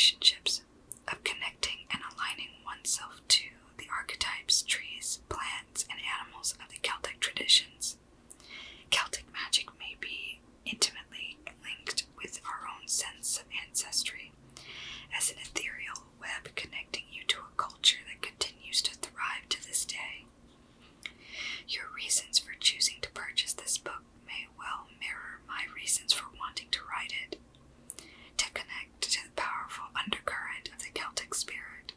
relationships, of connecting and aligning oneself to the archetypes, trees, plants, and animals of the Celtic traditions. Celtic magic may be intimately linked with our own sense of ancestry, as an ethereal web connecting you to a culture that continues to thrive to this day. Your reasons for choosing to purchase this book may well mirror my reasons for wanting to write it, to connect to the powerful undercurrent of the Celtic spirit.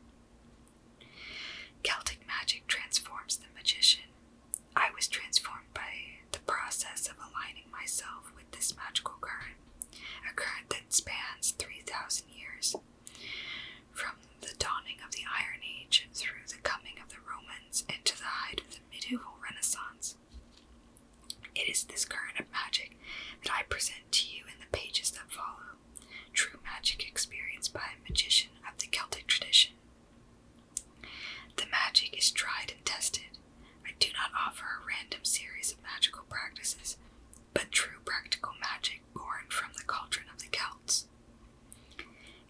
Celtic magic transforms the magician. I was transformed by the process of aligning myself with this magical current, a current that spans 3,000 years, from the dawning of the Iron Age through the coming of the Romans into the height of the medieval Renaissance. It is this current of magic that I present to you in the pages that follow, true magic experienced by a magician of the Celtic tradition. The magic is tried and tested. I do not offer a random series of magical practices, but true practical magic born from the cauldron of the Celts.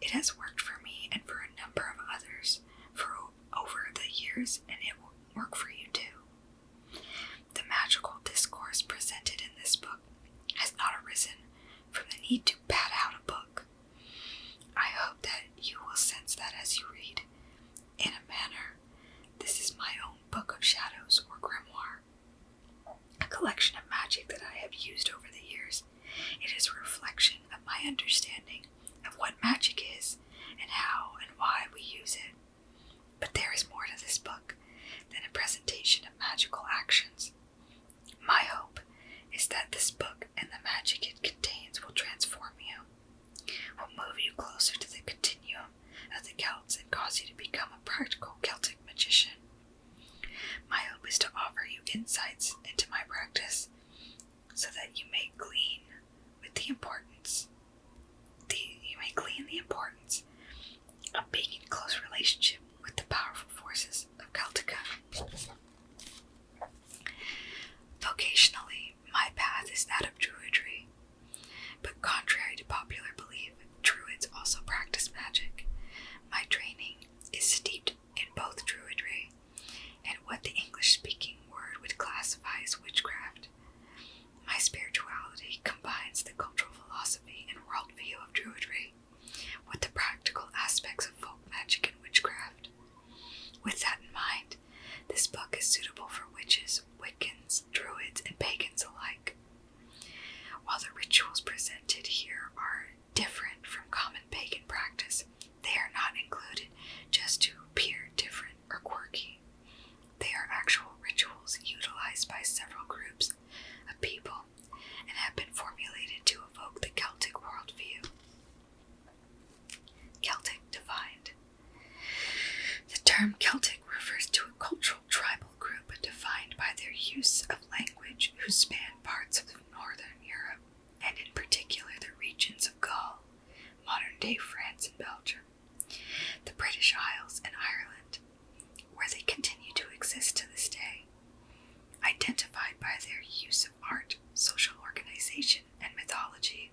It has worked for me and for a number of others for over the years, and it will work for you too. The magical discourse presented in this book has not arisen from the need to pad out a book. I hope that you will sense that as you read. In a manner, this is my own book of shadows or grimoire, a collection of magic that I have used over the years. It is a reflection of my understanding of what magic is and how and why we use it. But there is more to this book than a presentation of magical actions. My hope is that this book and the magic it contains will transform you, will move you closer to the continuum of the Celts and cause you to become a practical Celtic magician. My hope is to offer you insights into my practice so that you may glean the importance of being in close relationship with the powerful forces of Celtica. Vocationally, my path is that of Druidry, but contrary to popular belief, Druids also practice magic. My training is steeped in both Druidry and what the English-speaking word would classify as witchcraft. My spirituality combines the cultural philosophy and worldview of Druidry with the practical aspects of folk magic and witchcraft. With that in mind, this book is suitable for witches, Wiccans, Druids, and pagans alike. While the rituals presented here are different from common pagan practice, they are not included just to appear different or quirky. They are actual rituals utilized by several groups of people and have been formulated to evoke the Celtic worldview. Celtic defined. The term Celtic refers to a cultural tribal group defined by their use of language who span parts of northern Europe, and in particular the regions of Gaul, modern-day France and Belgium, the British Isles and Ireland, where they continue to exist to this day. Identified by their use of art, social organization, and mythology,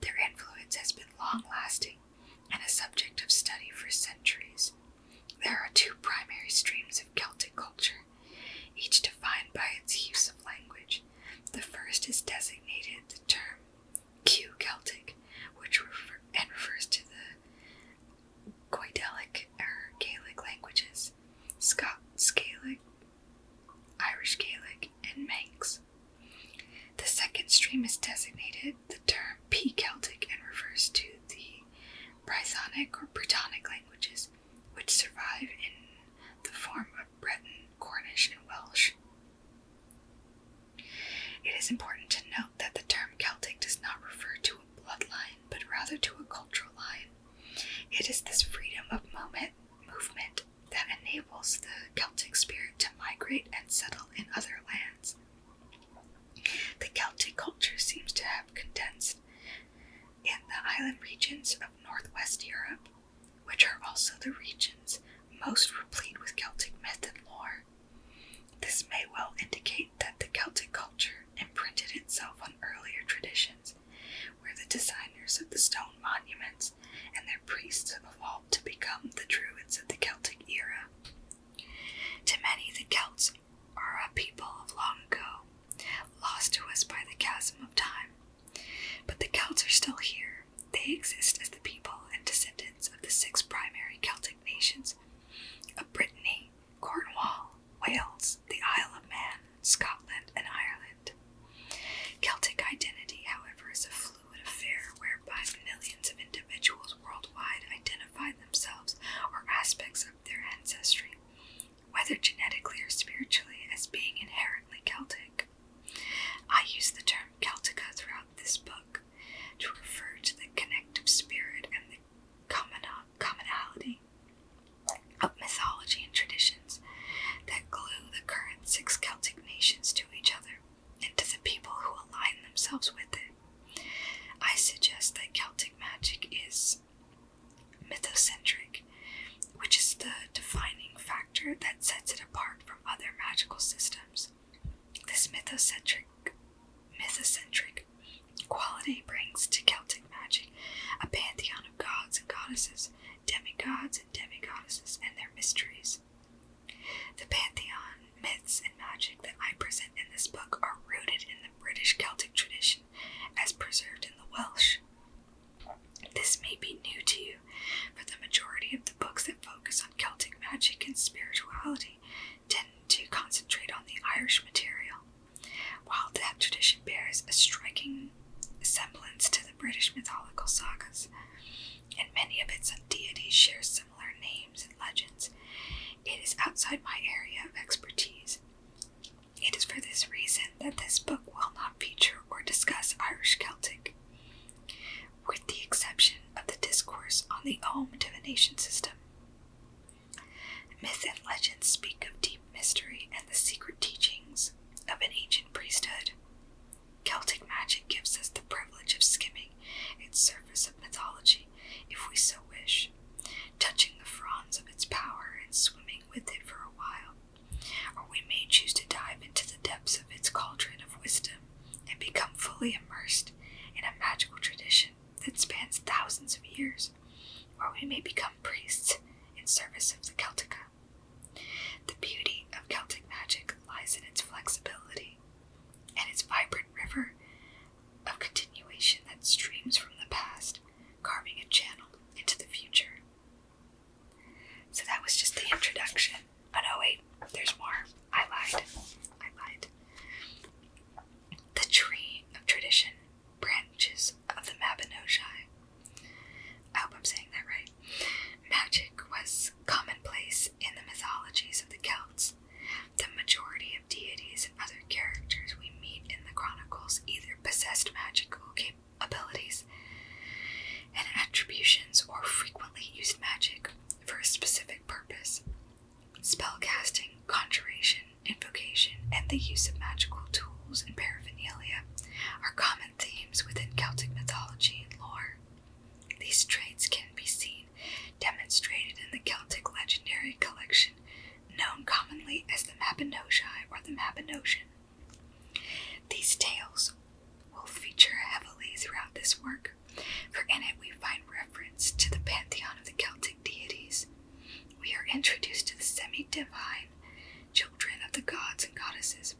their influence has been long-lasting and a subject of study for centuries. There are two primary streams of Celtic culture, each defined by its use of language. The first is designated the term Celtic, which refers to the Goidelic or Gaelic languages, Scots Gaelic, Irish Gaelic, and Manx. The second stream is designated the term P-Celtic and refers to the Brythonic or Brittonic languages, which survive in the form of Breton, Cornish, and Welsh. It is important to note that the term Celtic does not refer to a bloodline, but rather to a cultural line. It is this freedom of movement that enables the Celtic spirit to migrate and settle in other lands. The Celtic culture seems to have condensed in the island regions of northwest Europe, which are also the regions most replete with Celtic myth and lore. This may well indicate that the Celtic culture imprinted itself on earlier traditions, where the designers of the stone monuments and their priests evolved mythocentric, which is the defining factor that sets it apart from other magical systems. This mythocentric quality brings to Celtic magic a pantheon of gods and goddesses, demigods and demigoddesses, and their mysteries. The pantheon, myths, and magic that I present in this book are rooted in the British Celtic tradition as preserved in the Welsh. This may be new to you, for the majority of the books that focus on Celtic magic and spirituality tend to concentrate on the Irish material, while that tradition bears a striking semblance to the British mythological sagas, and many of its deities share similar names and legends. It is outside my area of expertise. It is for this reason that this book will not feature or discuss Irish Celtic, with the exception of the discourse on the Ogham divination system. Myth and legends speak of deep mystery and the secret teachings of an ancient priesthood. Celtic magic gives us the privilege of skimming its surface of mythology, if we so wish, touching the fronds of its power and swimming with it for a while. Or we may choose to dive into the depths of its cauldron of wisdom and become fully immersed in a magical tradition that spans thousands of years, or we may become priests in service of the Celtica. The beauty of Celtic magic lies in its flexibility and its vibrant river of continuation that streams from the past, carving a channel into the future. So that was just the introduction. Oh no, wait, there's more. I lied. The tree of tradition branches of the Mabinogi. I hope I'm saying that right. Magic was commonplace in the mythologies of the Celts. The majority of deities and other characters we meet in the chronicles either possessed magical abilities and attributions or frequently used magic for a specific purpose. Spellcasting, conjuration, invocation, and the use of magical tools and paraphernalia are common themes within Celtic mythology and lore. These traits can be seen demonstrated in the Celtic legendary collection, known commonly as the Mabinogi or the Mabinogion. These tales will feature heavily throughout this work, for in it we find reference to the pantheon of the Celtic deities. We are introduced to the semi-divine children of the gods and goddesses,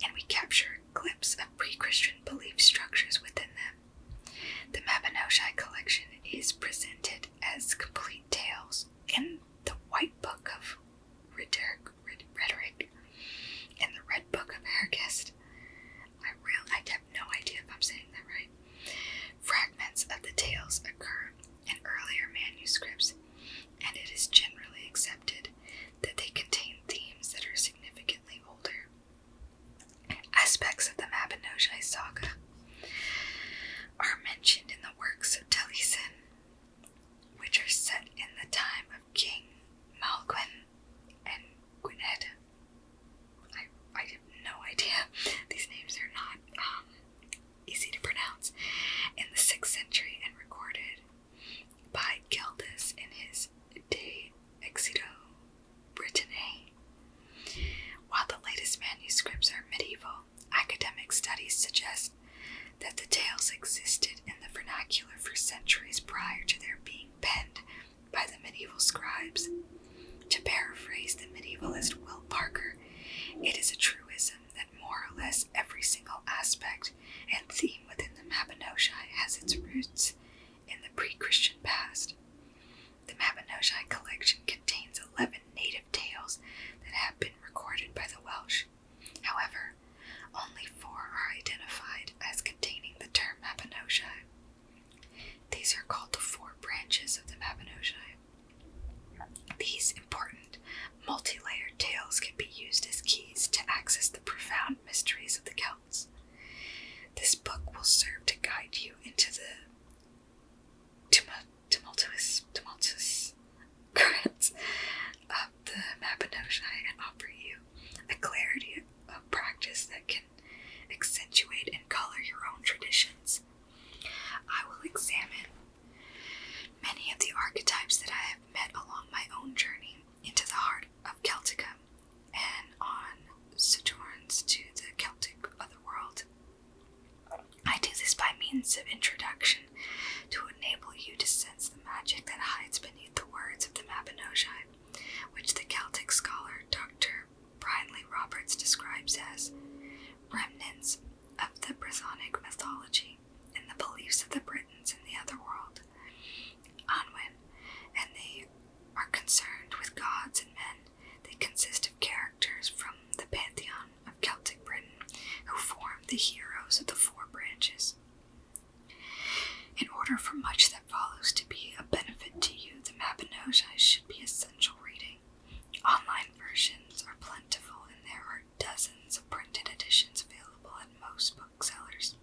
and we capture a glimpse of pre-Christian belief structures within them. The Mabinogi collection is presented as complete tales in the White Book of Rhetoric and the Red Book of Hergest. I have no idea if I'm saying that right. Fragments of the tales occur in earlier manuscripts, and it is generally accepted that they contain themes that are significantly older. Aspects of the Mabinogi saga are mentioned in the works of Taliesin, which are set in the time of King Malgwyn and Gwynedd. I have no idea. These names are not easy to pronounce. In the 6th century and recorded by Gildas in his De Exito Britanniae. While the latest manuscripts are medieval, academic studies suggest that the tales existed in the vernacular for centuries prior to their being penned by the medieval scribes. To paraphrase the medievalist Will Parker, it is a truism that more or less every single aspect and theme within the Mabinogi has its roots in the pre-Christian past. The Mabinogi collection contains 11 native tales that have been recorded by the Welsh. However, only 4 are identified as containing the term Mabinogi. These are called the 4 branches of the Mabinogi. These important, multi-layered tales can be used as keys to access the profound mysteries of the Celts. This book will serve to guide you into the Brian Lee Roberts describes as remnants of the Brythonic mythology and the beliefs of the Britons in the otherworld, Anwen, and they are concerned with gods and men. They consist of characters from the pantheon of Celtic Britain who form the heroes of the four branches. In order for much that follows to be a benefit to you, the Mabinogi should be essential reading. Online versions are plentiful, and there are dozens of printed editions available at most booksellers.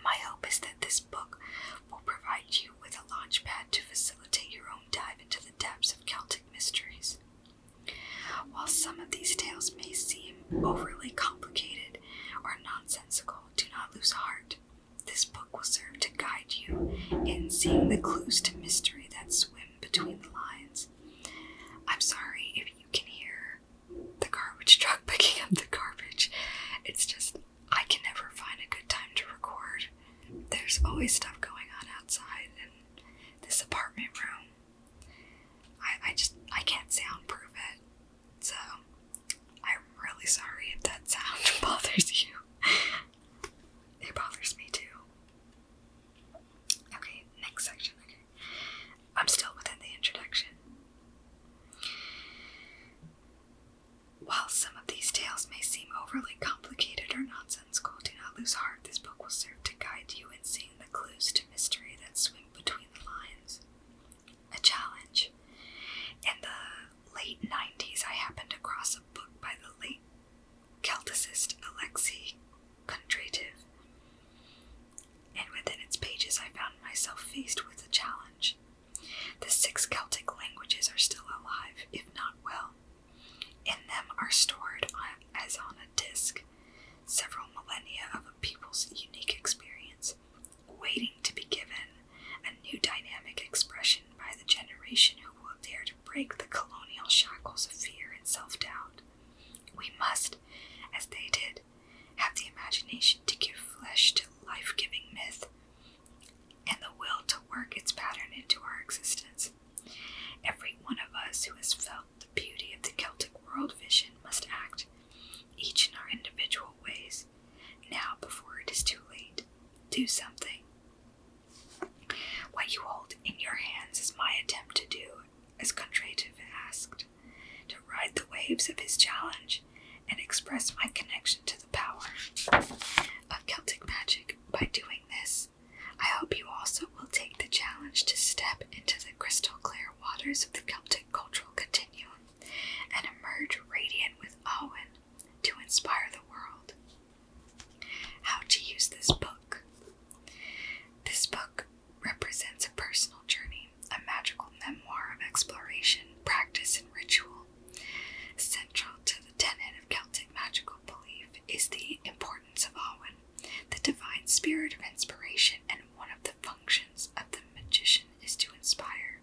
My hope is that this book will provide you with a launchpad to facilitate your own dive into the depths of Celtic mysteries. While some of these tales may seem overly complicated or nonsensical, do not lose heart. This book will serve to guide you in seeing the clues to mystery that swim between the lines. I'm sorry if you can hear the garbage truck picking up the garbage. It's just, I can never find a good time to record. There's always stuff going on outside in this apartment room. I can't soundproof it. So, I'm really sorry if that sound bothers you. It bothers me too. Okay, next section. Okay. I'm still within the introduction. While some of these tales may seem overly complicated or nonsensical, do not lose heart. This book will serve to guide you in seeing the clues to mystery that swim between the lines. A challenge. In the late 90s, I happened across a book by the late Celticist Alexei Kondrativ, and within its pages I found myself faced with a challenge. The 6 Celtic languages are still alive, if not well. In them are stored as on a disc several millennia of a people's unique experience, waiting to be given a new dynamic expression by the generation who will dare to break the colonial shackles of fear and self-doubt. We must, as they did, have the imagination to give flesh to life-giving myth and the will to work its pattern into our existence. Every one of us who has felt the beauty of the Celtic world vision must act, each in our individual ways, now before it is too late. Do something. What you hold in your hands is my attempt to do, as Kondrativ asked, to ride the waves of his challenge and express my connection to the power of Celtic magic. By doing this, I hope you also will take the challenge to step into the crystal clear waters of the Celtic cultural continuum and emerge radiant with Awen to inspire the world. How to use this book. This book represents a personal journey, a magical memoir of exploration, practice, and ritual. Central to the tenet of Celtic magical belief is the importance of Awen, the divine spirit of inspiration, and one of the functions of the magician is to inspire.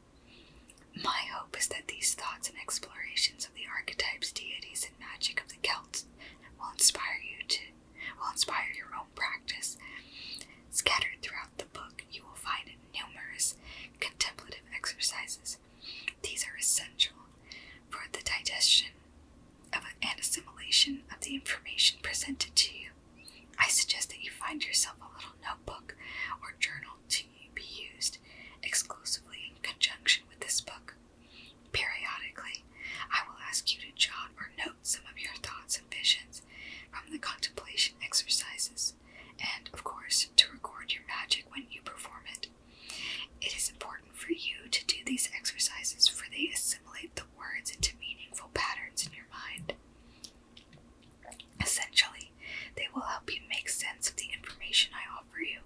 My hope is that these thoughts and explorations of the archetypes, deities, and magic of the Celts will inspire your own practice. Scattered throughout the book, you will find numerous contemplative exercises. These are essential for the digestion and assimilation of the information presented to you. I suggest that you find yourself a little notebook or journal to be used exclusively in conjunction with this book. Periodically, I will ask you to jot or note some of your thoughts and visions from the contemplation exercises, and, of course, to record your magic when you perform it. It is important for you to do these exercises, for they assimilate the words into meaningful patterns in your mind. Essentially, they will help you make sense of the information I offer you.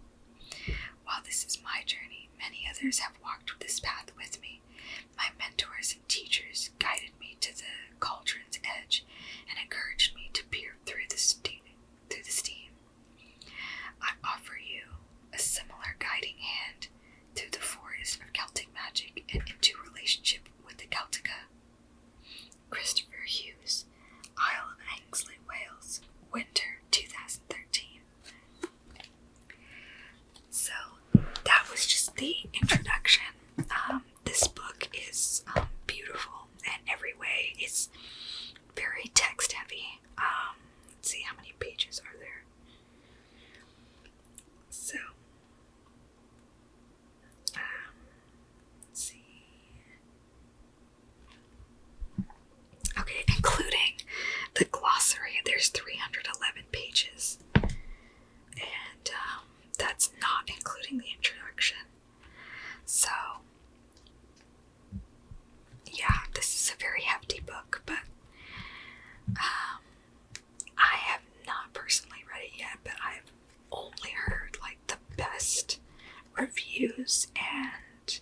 While this is my journey, many others have walked this path with me. My mentors and teachers guided me to the cauldron's edge and encouraged me to peer through the steam. I offer you a similar guiding hand through the forest of Celtic magic and into relationship with the Celtica. Kristoffer Hughes, Isle of Ainsley, Wales, Winter 2013. So, that was just the introduction. reviews and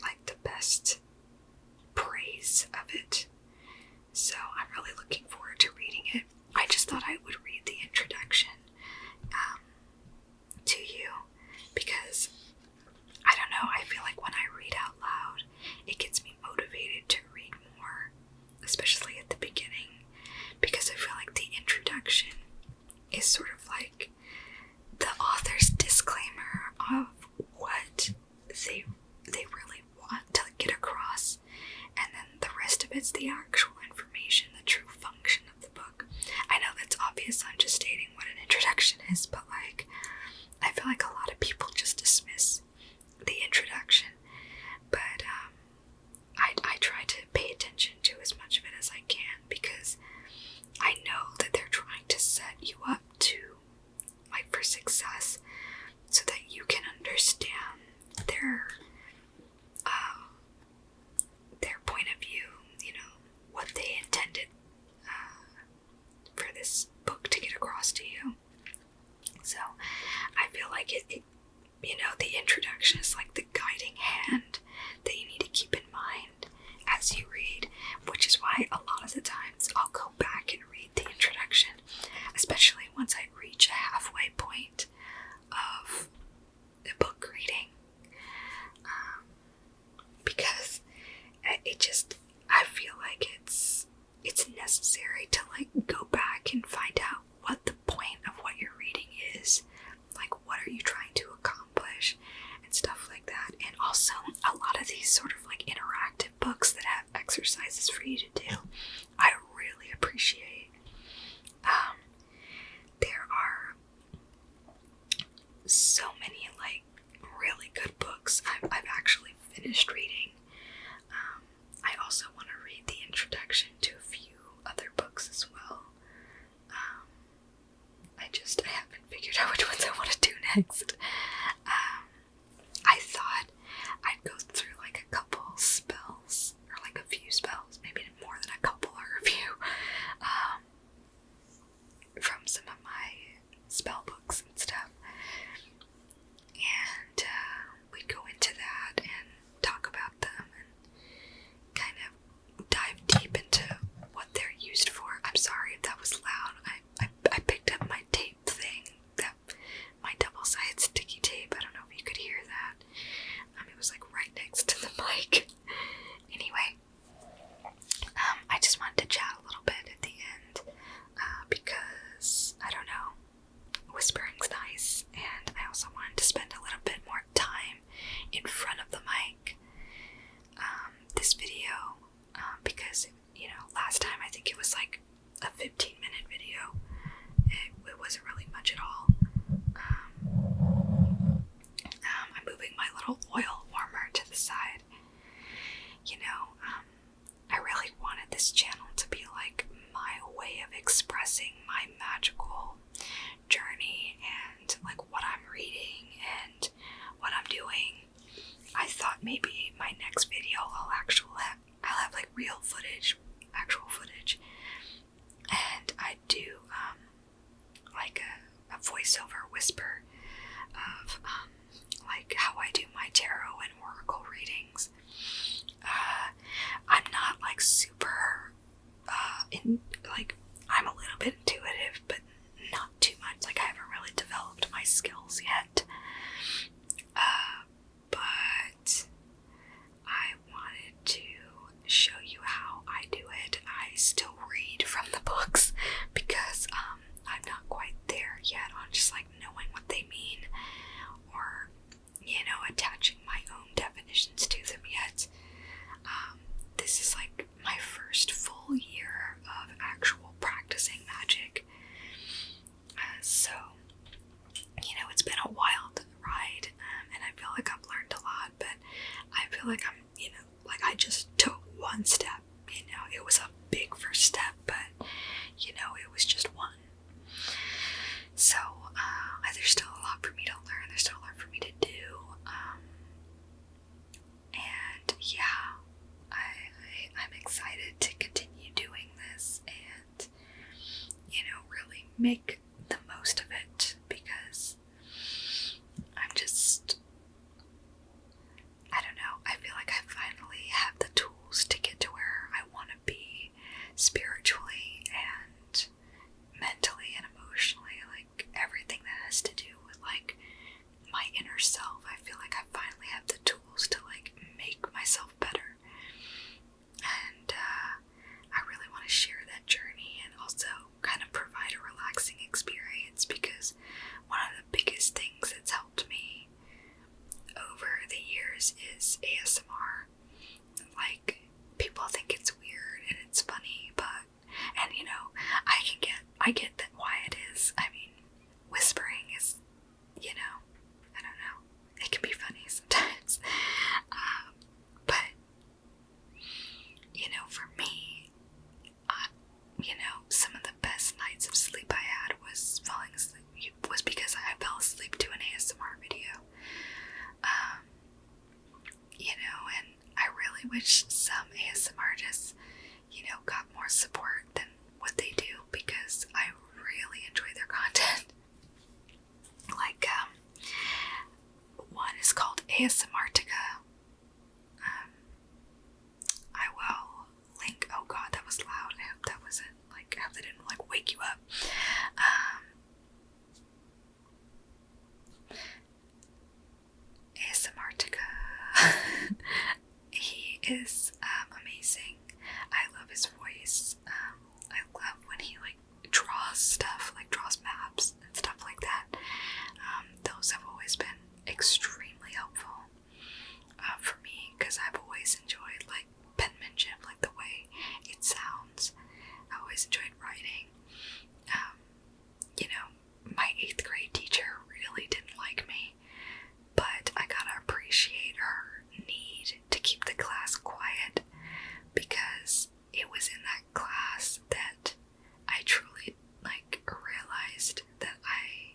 like the best praise of it. So I'm really looking forward to reading it. I just thought I would read the introduction to you because I don't know, I feel like when I read out loud, it gets me motivated to read more, especially at the beginning, because I feel like the introduction is sort of like the author's disclaimer of what they really want to get across, and then the rest of it's the actual information, the true function of the book. I know that's obvious, I'm just stating what an introduction is, but like, I feel like a lot of people just dismiss the introduction, but I try to pay attention to as much of it as I can, because I know that they're trying to set you up to, like, for success, so that you can understand their point of view, you know, what they intended for this book to get across to you. So I feel like it, you know, the introduction is like the guiding hand that you need to keep in mind as you read, which is why a lot of the times I'll go back and read the introduction, especially once I reach a halfway point of the book reading, because it just, I feel like it's necessary to like go back and find out what the point of what you're reading is, like what are you trying to accomplish and stuff like that. And also a lot of these sort of like interactive books that have exercises for you to do, I really appreciate. There are so many like really good books I've actually finished reading. I also want to read the introduction to a few other books as well. I haven't figured out which ones I want to do next. I thought I'd go through like a couple spells, or like a few spells, maybe more than a couple or a few, from some of my spell books and stuff. And we'd go into that and talk about them and kind of dive deep into what they're used for. I'm sorry if that was loud. I picked up my tape thing, my double-sided sticky tape. I don't know if you could hear that. It was like right next to the mic. Anyway, I just wanted to chat a little bit at the end, because, I don't know, whispering's nice, and I also wanted to spend a little bit more time in front of the mic, this video, because, you know, last time I think it was like a 15-minute video. It wasn't really much at all. I'm moving my little oil warmer to the side. You know, I really wanted this channel to be like my way of expressing my magical journey and like what I'm reading and what I'm doing. I thought maybe my next video I'll have like real footage, actual footage, and I do like a voiceover whisper of like how I do my tarot and oracle readings. I'm not like super I'm a little bit intuitive, but not too much. Like I haven't really developed my skills yet. But I wanted to show you how I do it. I still read from the books because I'm not quite there yet on just like knowing what they mean, or, you know, attaching my own definitions to them yet. This is like my first full year of actual practicing magic. So, you know, it's been a wild ride, and I feel like I've learned a lot, but I feel like I'm, you know, like I just took one step, you know, it was a big first step, but, you know, it was just one. So, there's still a lot for me to learn, there's still a lot for me to do, and yeah, I'm excited to continue doing this and, you know, really make the most of it, because I'm just really wish some ASMR artists, got more support than what they do, because I really enjoy their content. Like, one is called ASMRtica. I will link. Oh god, that was loud. I hope that wasn't, I hope that didn't, wake you up. ASMRtica. He is amazing. I love his voice. I love when he draws stuff, draws maps and stuff like that. Those have always been extremely helpful for me, because I've always enjoyed penmanship, the way it sounds. I always enjoyed writing. My 8th grade teacher really didn't like me, but I gotta appreciate her need to keep the class quiet, because it was in that class that I truly realized that I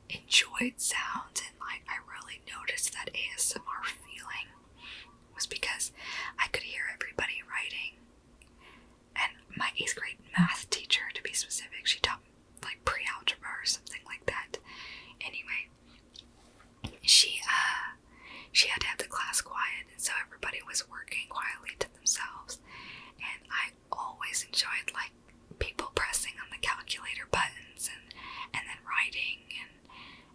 enjoyed sounds, and I really noticed that ASMR feeling was because I could hear everybody writing. And my 8th grade math teacher, to be specific, she taught pre-algebra or something like that. Anyway, she had to have the class quiet, and so everybody was working quietly to themselves. And I always enjoyed people pressing on the calculator buttons and then writing, and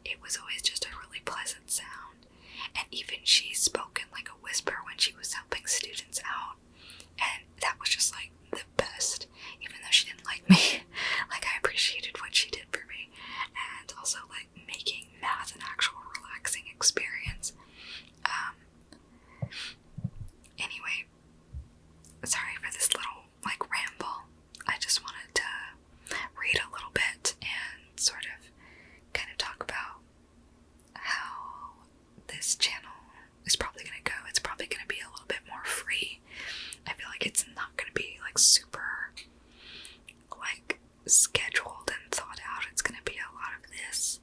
it was always just a really pleasant sound. And even she spoke in a whisper when she was helping students out, and that was just the best. Even though she didn't like me, I appreciated what she did for me, and also making math an actual relaxing experience. Anyway, sorry for this little ramble. I just wanted to read a little bit and sort of kind of talk about how this channel is probably going to go. It's probably going to be a little bit more free. I feel like it's not going to be super scheduled and thought out. It's going to be a lot of this,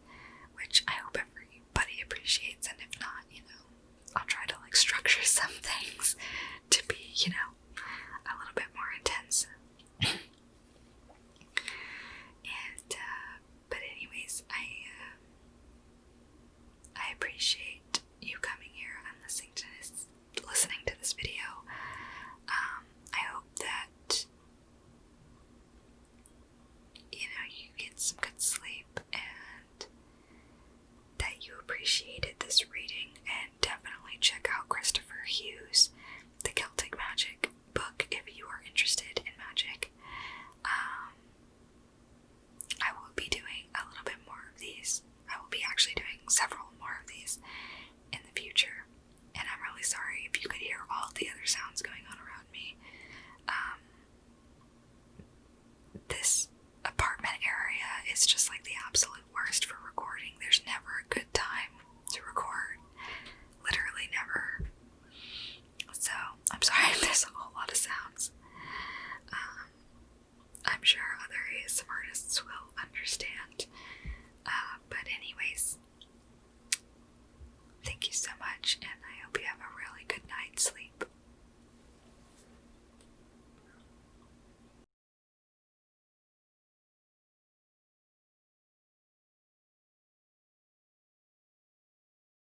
which I hope everybody appreciates, and if not, I'll try to structure some things to be, a little bit more intense. And but anyways, I appreciate you coming here and listening to this video. I hope that you get some good sleep, and that you appreciated this reading, and definitely check out Kristoffer Hughes, the Celtic Magic book, if you are interested in magic. I will be doing a little bit more of these. I will be actually doing several more of these in the future, and I'm really sorry if you could hear all the other sounds going on around me. This apartment area is just the absolute worst for recording. There's never a good time to record. Literally never. So, I'm sorry if there's a whole lot of sounds. I'm sure other ASMR artists will understand.